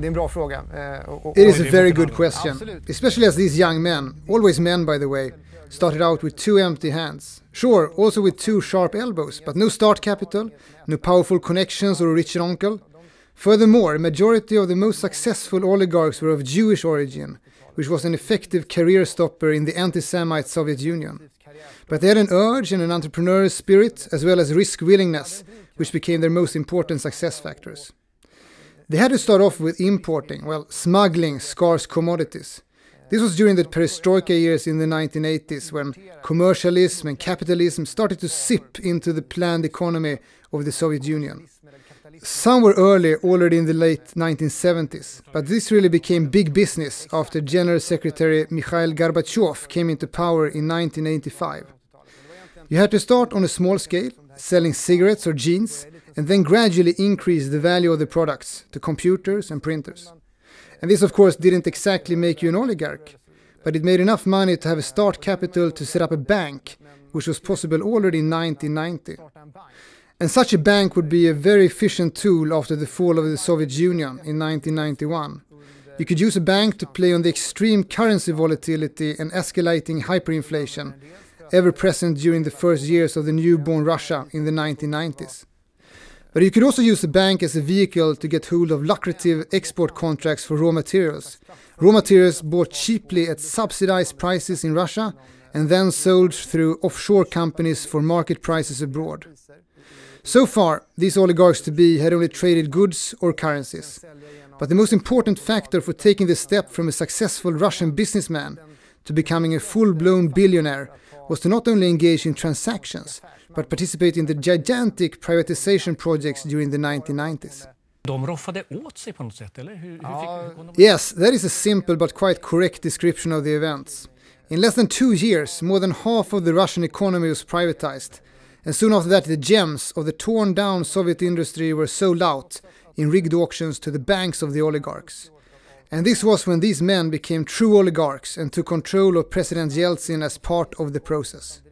är en bra fråga. It is a very good question, especially as these young men, always men by the way, started out with 2 empty hands. Sure, also with 2 sharp elbows, but no start capital, no powerful connections or a rich uncle. Furthermore, a majority of the most successful oligarchs were of Jewish origin, which was an effective career stopper in the anti-Semite Soviet Union. But they had an urge and an entrepreneurial spirit, as well as risk willingness, which became their most important success factors. They had to start off with importing, smuggling scarce commodities. This was during the perestroika years in the 1980s, when commercialism and capitalism started to seep into the planned economy of the Soviet Union. Some were early, already in the late 1970s, but this really became big business after General Secretary Mikhail Gorbachev came into power in 1985. You had to start on a small scale, selling cigarettes or jeans, and then gradually increase the value of the products to computers and printers. And this of course didn't exactly make you an oligarch, but it made enough money to have a start capital to set up a bank, which was possible already in 1990. And such a bank would be a very efficient tool after the fall of the Soviet Union in 1991. You could use a bank to play on the extreme currency volatility and escalating hyperinflation, ever present during the first years of the newborn Russia in the 1990s. But you could also use the bank as a vehicle to get hold of lucrative export contracts for raw materials bought cheaply at subsidized prices in Russia and then sold through offshore companies for market prices abroad. So far, these oligarchs to be had only traded goods or currencies. But the most important factor for taking the step from a successful Russian businessman to becoming a full-blown billionaire was to not only engage in transactions, but participate in the gigantic privatization projects during the 1990s. Yes, that is a simple but quite correct description of the events. In less than 2 years, more than half of the Russian economy was privatized, and soon after that the gems of the torn-down Soviet industry were sold out in rigged auctions to the banks of the oligarchs. And this was when these men became true oligarchs and took control of President Yeltsin as part of the process.